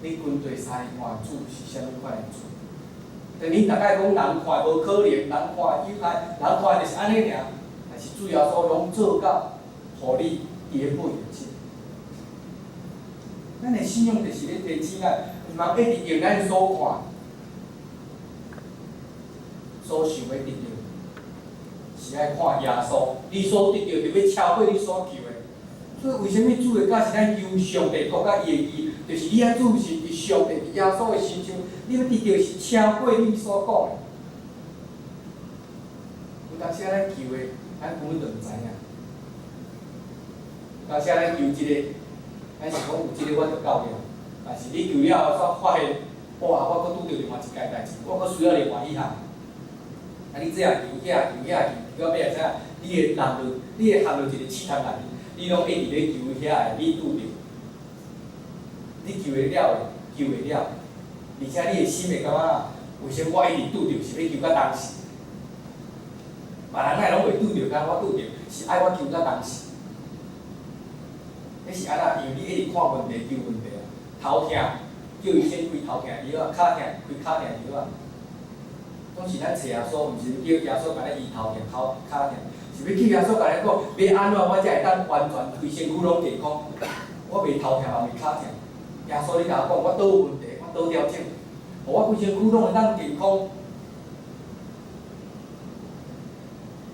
你军队三看主是啥物款的主？但恁大概讲人看无可能，人看有害，人看就是安尼尔，但是主要所拢做到，互你颠沛流离。咱的信仰就是咧提醒咱，毋通一直用咱所看、所想要得到，是爱看耶稣。你所得到就要超过你所求的。所以为什么主的教是咱求上帝国甲伊的义，就是你爱注视伫上帝伫耶稣的身上，你要得到是超过你所讲的。有当时咱求的，咱根本就毋知影。有当时咱求一个，咱是讲有一个我就够了，但是你求了后，煞发现，哇，我搁拄着另外一件代志，我搁需要另外一项。啊，你这样求遐求遐求，到尾会知影，你会陷入一个试探内面。你拢一直咧求遐个，你拄着，你求会了的，求会了，而且你的心会感觉，为什么我一直拄着，是要求到当时？别人哪会拢袂拄着，敢我拄着，是爱我求到当时。迄是安那，因为你一直看问题求问题啊，头痛，叫伊先开头痛药啊，骹痛开骹痛药啊。拢是咱找耶稣，毋是叫耶稣甲咱医头痛、骹痛。是要去耶稣甲咱讲，要安怎我才会当完全规身躯拢健康？我袂头痛，嘛袂骹痛。耶稣你甲我讲，我倒有问题，我倒调整，互我规身躯拢会当健康。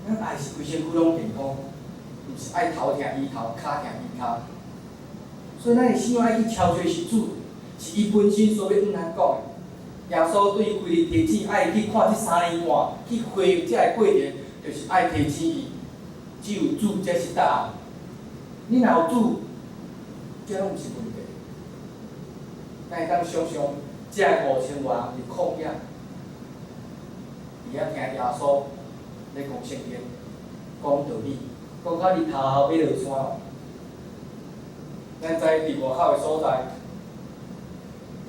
咱爱是规身躯拢健康，毋是爱头痛医头，骹痛医骹。所以咱的信仰爱去超越是主，是伊本身所要向咱讲的。耶稣对伊规日提醒，爱去看这3年半，去恢复这个过程，就是爱提醒伊。只有主才是答案。你若有主，这拢毋是问题。咱会当想象，这5000多人伫旷野，伫遐听耶稣咧讲圣经、讲道理，讲到日头后要落山。咱知伫外口的所在，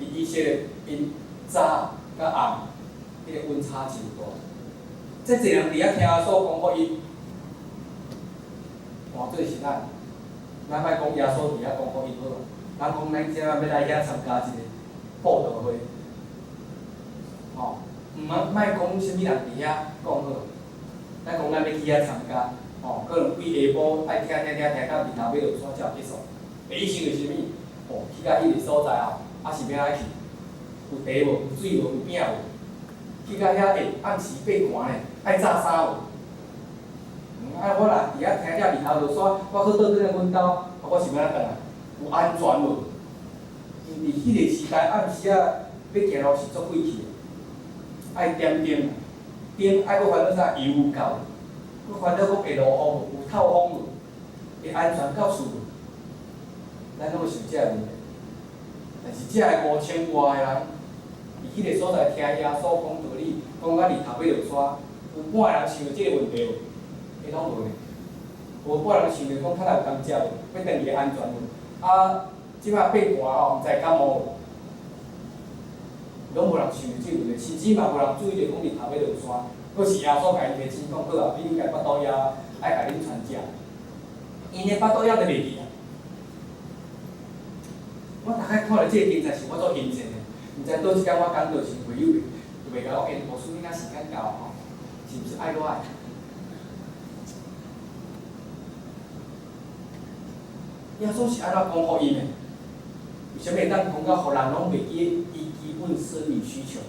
伫以色列因早甲暗，迄个温差真大。这侪人伫遐听耶稣讲福音。换做是咱莫讲耶稣伫遐讲福音好，咱讲咱即摆要来遐参加一个布道会，吼，莫讲啥物人伫遐讲好，咱讲咱要去遐参加，吼，可能规下晡爱听到日头要落山才有结束。第一想是啥物？哦，去到迄个所在后，还是要爱去？有茶无？有水无？有饼无？去到遐暗时8点呢，爱炸衫无？我若伫遐听了日头落山，我好倒转来阮兜，我是要安怎转来？有安全无？因为迄个时代暗时要行路是足费气的，爱点灯，灯爱搁烦恼啥油有够，搁烦恼讲会落雨无？有透风无？会安全到厝无？咱拢会想这个问题。但是这个5000外个人，伫迄个所在听耶稣讲道理，讲到日头要落山，有半个人想到这个问题无？伊拢无呢，无半人想着讲，较若有工食无，要等伊安全无？啊，即摆变寒吼，毋知感冒无？拢无人想着即个问题，甚至嘛无人注意着讲日头要落山，佫是耶稣家己提醒讲，好啊，你家巴肚枵，爱家恁传食，因的巴肚枵就袂记啊。我大概看到即个经才是我做印证的，毋知倒一间我讲到是会友，就袂甲我无输你若时间到吼，是毋是爱我爱？耶稣是安怎讲福音的？为什么会当讲到互人拢袂记伊基本生理需求，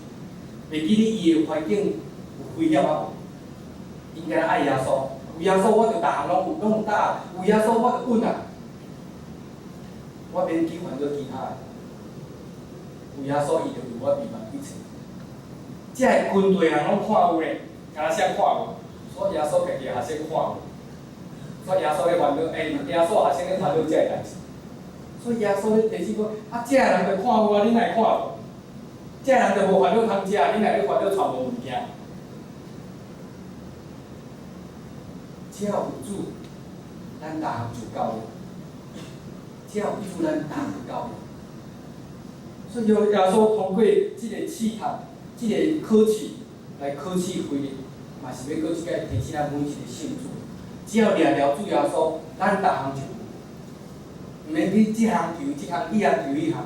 袂记你伊的环境有危险啊无？应该爱耶稣，有耶稣我着逐项拢有答案，有耶稣我着稳啊。我免去烦恼其他的，有耶稣伊着为我避免一切。这个军队人拢看有咧，敢若谁看无？所以耶稣家己也先看无。所以耶稣咧烦恼，耶稣学生咧烦恼这个代志。所以耶稣咧提醒讲，啊，这个人着看有啊，恁哪会看无？这个人着无烦恼通食，恁哪会烦恼传无物件？只要有主，咱逐项就够了。只要有主，咱逐项就够了。所以耶稣通过即个试探、即个考试来考试回应，嘛是要搁一摆提醒咱每一个信主。只要掠了主耶稣，咱逐项就有，毋免去即项求即项，迄项求迄项。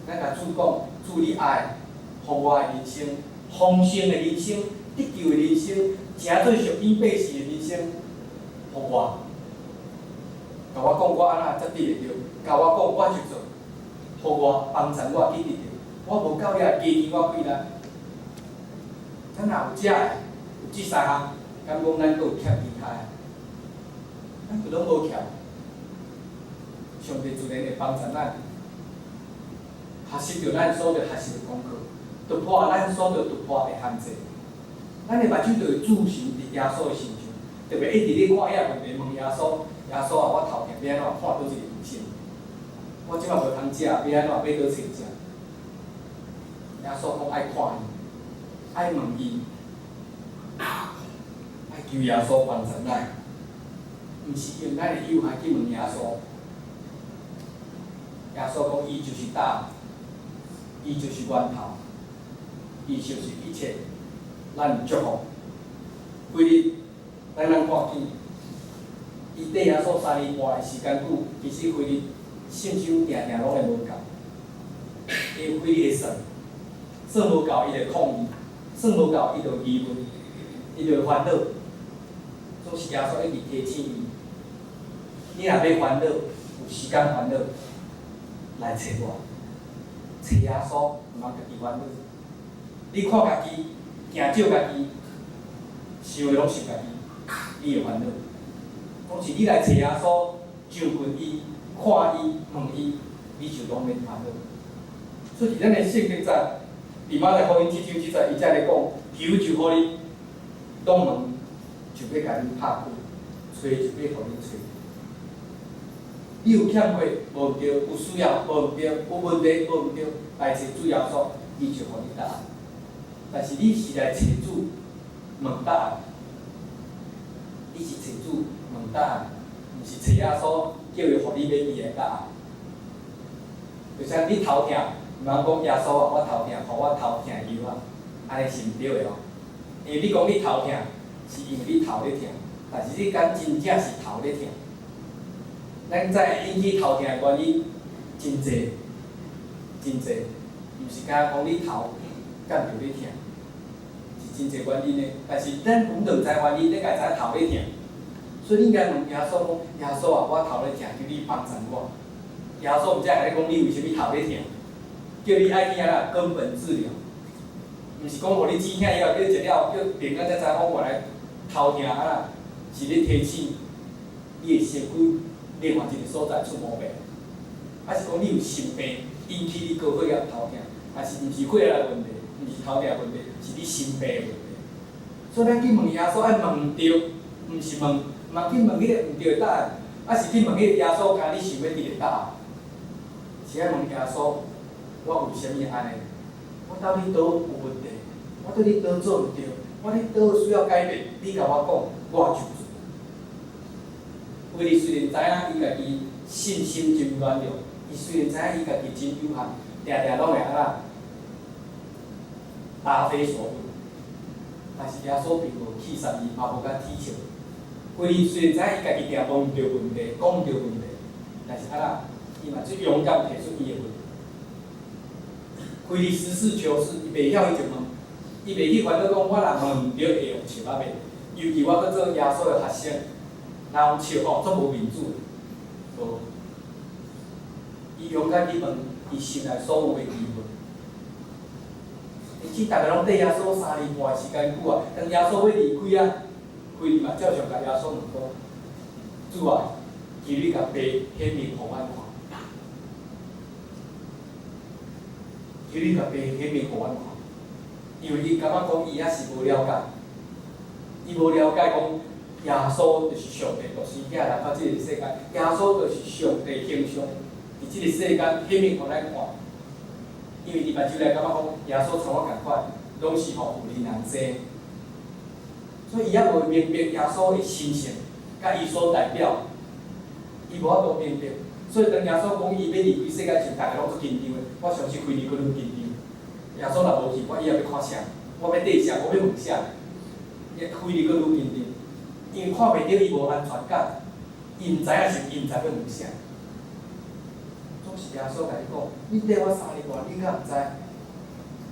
咱甲主讲，主你爱，互我的人生，丰盛的人生，得救的人生，诚做属天百姓的人生，互我。甲我讲我安怎才得会着，甲我讲我就做，互我帮助我去得着。我无够遐加添我几力。咱若有遮个，有即三项，敢讲咱阁有欠其他的？咱就拢无欠。上帝自然会帮助咱，学习着咱所着学习的功课，突破咱所着突破的限制。咱的目睭就会注视伫耶稣的身上，特别一直咧看遐问题，问耶稣，耶稣啊，我头前要安怎看倒一个医生？我即摆无通食，要安怎买倒找食？耶稣讲爱看伊，爱问伊，爱求耶稣帮助咱，毋是用咱的有限去问耶稣。耶稣讲，伊就是答，伊就是源头，伊就是一切，咱祝福。规日，咱看见，伊缀耶稣3年半的时间久，其实规日信心定定拢会无够，伊规日会算，算无够伊就抗议，算无够伊就疑问，伊就烦恼。总是耶稣一直提醒伊，你若要烦恼，有时间烦恼。来找我，找耶稣，毋通家己烦恼。你看家己，惊少家己，想的拢是家己，你会烦恼。讲是你来找耶稣，上近伊，看伊，问伊，你就拢免烦恼。所以咱的圣经在伫马太福音7章7节，伊才咧讲，求就互你，拢问就要甲你拍开，找就要互你找。你有欠过，无毋对；有需要，无毋对；有问题，无毋对，来找主耶稣，伊就互你答案。但是你是来找主问答案，你是找主问答案，毋是找耶稣叫伊互你满意的答案。就像你头痛，毋通讲耶稣啊，我头痛，互我头痛药啊，安尼是毋对的哦。因为你讲你头痛，是因为你头咧痛，但是你敢真正是头咧痛？咱知引起头痛的原因真侪，真侪，毋是敢讲你头敢着咧痛，是真侪原因的。但是咱阮着知原因，咱家知头咧痛，所以你应该问耶稣讲：耶稣啊，我头咧痛，求你帮助我。耶稣毋才甲你讲你为虾米头咧痛，叫你爱去安怎根本治疗，毋是讲互你止痛以后，叫食了，叫病人才知讲原来头痛啊，是咧提醒你的身躯。另外一个所在出毛病，还是讲你有心病引起你高血压头痛，还是毋是血压的问题，毋是头痛的问题，是你心病的问题。所以咱去问耶稣爱问对，毋是问，毋通去问迄个毋对的答案，啊是去问迄个耶稣甲你想要得的答案。是爱问耶稣，我为虾米安尼？我到底倒有问题？我到底倒做毋对？我伫倒需要改变？你甲我讲，我就做。规日虽然知影伊家己信心真软弱，伊虽然知影伊家己真有限，定定拢会安怎答非所问，但是耶稣并无气杀伊，嘛无甲踢笑。规日虽然知影伊家己定问毋着问题，讲毋着问题，但是安怎伊嘛最勇敢提出伊的问题。规日实事求是，伊袂晓伊就问，伊袂去烦恼讲我若问毋着会用笑仔骂，尤其我搁做耶稣的学生。人用笑吼，足无面子，无。伊勇敢去问伊心内所有的疑问。而且逐个拢缀耶稣3年半时间久啊，当耶稣要离开啊，开嘛照常甲耶稣问讲：主啊，求你甲爸显明互阮看。求你甲爸显明互阮看。因为伊感觉讲伊还是无了解，伊无了解讲。耶稣就是上帝，就是遐来到即个世界。耶稣就是上帝形象，伫即个世界显明互咱看。因为伫目睭内感觉讲，耶稣像我共款，拢是互有灵人生。所以伊还无明白耶稣的神性，甲伊所代表，伊无法度明白。所以当耶稣讲伊要离开世界前，大家拢足紧张的。我相信开日佫愈紧张。耶稣若无去，我以后要看啥？我要缀啥？我要问啥？伊开日佫愈紧张。因为看袂到伊无安全感，伊毋知影是伊毋知要问啥。总是耶稣甲你讲，你缀我3年外，你敢毋知？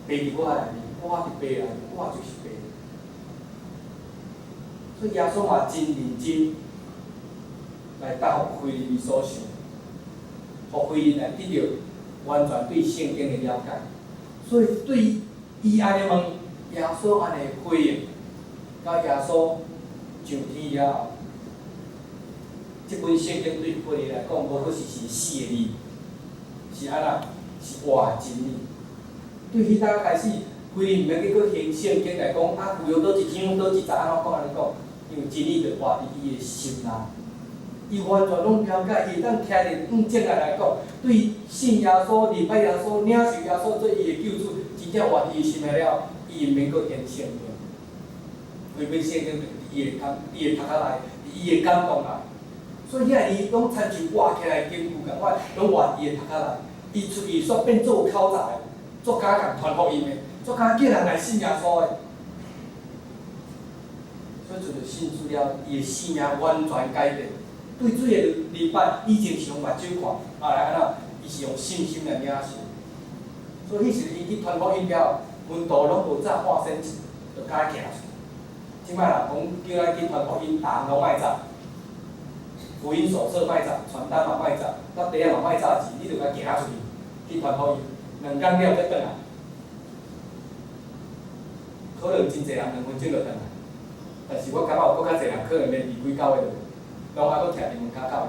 爬伫我内面，我伫爬内面，我就是爬。所以耶稣嘛真认真来答复非利所想，互非利来得到完全对圣经的了解。所以对伊安尼问，耶稣安尼回应，到耶稣上天了后，即本圣经对非利来讲，无过是死的字，是安那？是活的真理。对迄搭开始，非利毋免去佫听圣经来讲，啊，有倒一章倒一节安怎讲安尼讲，因为真理就活伫伊的心内。伊完全拢了解，伊当徛伫正来讲，对信耶稣、礼拜耶稣、领受耶稣做伊的救主，真正活伫伊心内了，伊毋免佫听圣经，规本圣经伫伊的头壳内，伫伊的感动内。所以遐伊拢亲像活起来根据共款，拢活伫伊的头壳内。伊出去煞变做有口才的，做敢共传福音的，做敢叫人来信耶稣的。所以就信主了，伊的生命完全改变。对水的礼拜，以前是用目睭看，后来安那，伊是用信心来领受。所以迄时伊去传福音了，门徒拢无早化身钱，就敢行出。即摆人讲叫咱去传福音，逐项拢莫走，福音手册莫走，传单嘛莫走，到地仔嘛莫走钱，你就甲行出去，去传福音。2工了再转来，可能真侪人2分钟就转来，但是我感觉有搁较侪人可能连离开教会就。拢还佫徛伫门口口的，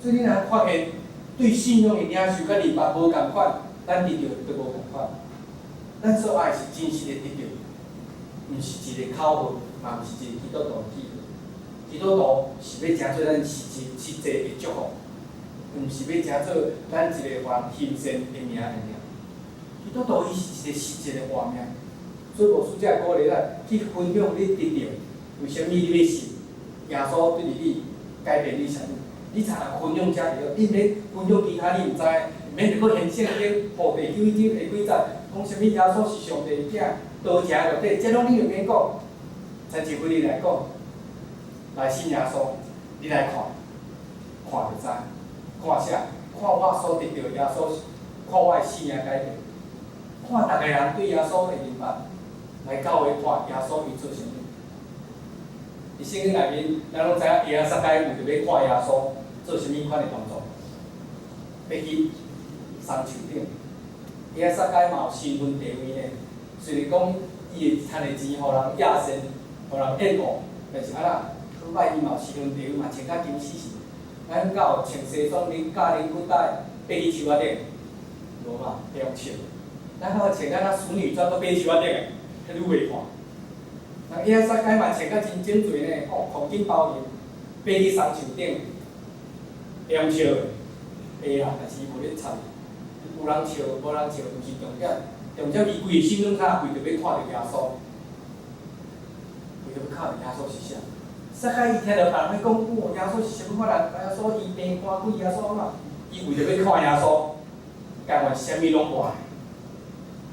所以你若发现对信仰的领受甲礼拜无共款，咱得到就无共款。咱所爱是真实的得到，毋是一个口号，嘛毋是一个基督徒的记号。基督徒是要诚做咱实际的祝福，毋是要诚做咱一个互人欣赏的名尔。基督徒伊是一个实际的画面，所以牧师才鼓励咱去分享你得到，为虾米你要信？耶稣对你改变你啥物？你才能分享遮个，你免分享其他你毋知，免着佫现圣经破第9章第几节，讲啥物耶稣是上帝的囝，道成肉体，这拢你就免讲。亲像对你来讲，来信耶稣，你来看，看就知，看啥？看我所得到耶稣，看我的生命改变，看逐个人对耶稣的明白，来教会看耶稣伊做啥物。伫圣经内面，咱拢知影耶稣该为着要看耶稣做啥物款的动作，要去山丘顶。耶稣该嘛有身份地位呢，虽然讲伊会趁的钱，互人亚善，互人厌恶，但是安那好歹伊嘛有身份地位，嘛穿甲金死死。咱敢有穿西装、教恁骨带，爬去树仔顶？无嘛，会用穿。咱敢有穿甲咱淑女装，搁爬树仔顶的，迄愈袂看。人耶稣该嘛穿甲真整齐呢，哦，黄金包面，爬去山丘顶，会用笑的，会啦，但是伊无咧插。有人笑，无人笑，毋是重点。重点伊规个心拢卡为着要看到耶稣，为着要看到耶稣是啥。撒该伊听到人咧讲，哦，耶稣是啥物款人？耶稣医病赶鬼，耶稣嘛，伊为着要看耶稣，甘愿啥物拢无爱，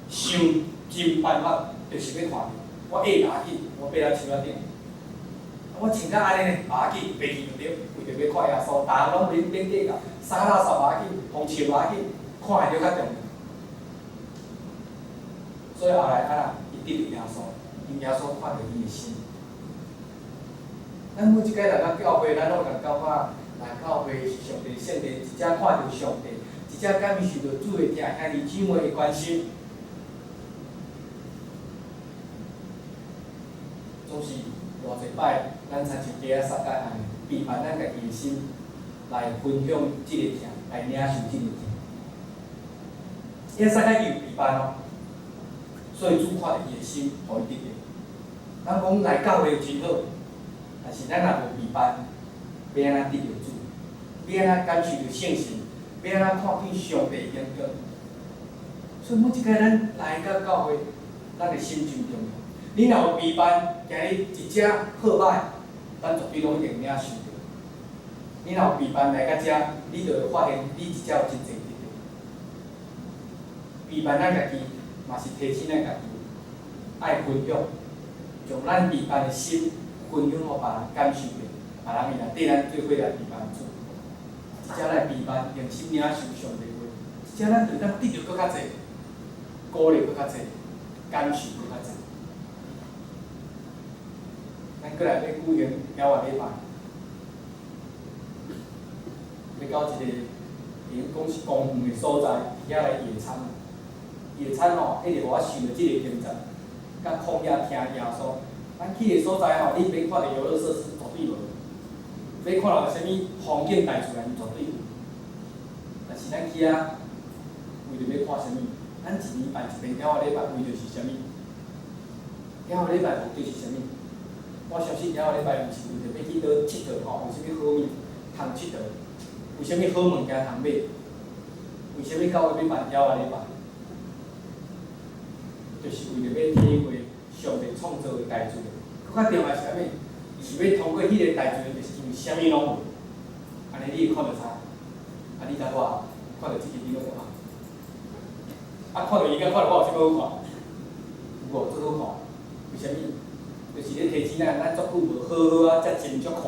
想尽办法就是要看到。我爬牙去，我爬到树仔顶。我穿甲安尼呢，牙去爬去就对，为着要看耶稣，逐项拢免计较，衫垃圾牙去，红树牙去，看会着较重要。所以后来安那，伊得到耶稣，因耶稣看到伊的心。咱每一个来到教会，咱拢共教法，来教会是上帝圣地，一只看到上帝，一只感受到主的疼兄弟姊妹的关心。总是偌侪摆，咱参像第撒该安尼，陪伴咱家己的心，来分享即个疼，来领受即个疼。第撒该伊有陪伴哦，所以主看到伊的心，互伊得到。咱讲来教会真好，但是咱若无陪伴，要安怎得到主？要安怎感受到圣神？要安怎看见上帝的眼光？所以每一个咱来到教会，咱的心真重要。你若有陪伴，今日一只好歹，咱绝对拢一定领受到。你若有陪伴来到遮，你就会发现你一只有真侪得到。陪伴咱家己，嘛是提醒咱家己，爱分享，将咱陪伴的心分享互别人，感受着，别人会来对咱做伙来陪伴主。只来陪伴，用心领受上帝话，只咱就当得到搁较济，鼓励搁较济，感受搁较济。咱过来要举行了礼拜，要到一个，因讲是公园的所在，遐来野餐。野餐吼，迄个我想到即个经验，甲旷野听耶稣。咱去个所在吼，你免看到游乐设施绝对无，免看到啥物风景大自然绝对有。但是咱去啊，为着要看啥物？咱一年办一遍了礼拜，为着是啥物？了礼拜目的是啥物？我相信了礼拜毋是为着要去倒佚佗吼，有啥物好物通佚佗？有啥物好物件通买？为啥物教会要办了礼拜？就是为着要体会上帝创造的大自然。更较重要是啥物？是要通过迄个大自然，就是因为啥物拢无。安尼你会看到啥？啊，你甲我看到即个你拢有啊？啊，看到伊甲看到我有啥物好看？有无？做好看？为啥物？就是咧提醒咱足久无好好啊，才真足看。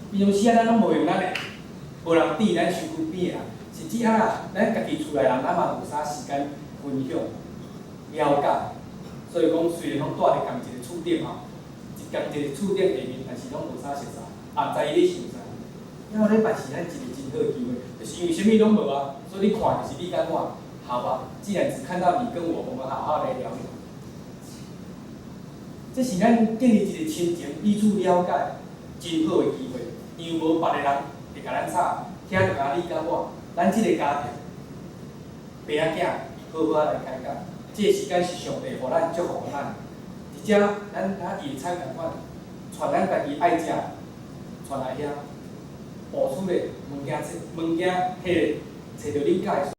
平常时啊，咱拢无用咱的，无人伫咱身躯边啊，甚至啊，咱家己厝内人，咱嘛有啥时间分享、了解。所以讲，虽然拢住伫同一个厝顶吼，同一个厝顶下面，但是拢无啥熟识，也毋知伊咧想啥。了礼拜是咱一个真好的机会，就是因为啥物拢无啊，所以你看就是你甲我，好吧？既然只看到你跟我，我们好好来聊聊。这是咱建立一个亲情、彼此了解真好的机会，因为无别个人会甲咱吵，听就甲你甲我，咱即个家庭，爸仔囝好好来解决。这个时间是上帝互咱祝福咱，而且咱野餐共款，传咱家己爱食，传来遐，步出的物件，迄个找到你喜。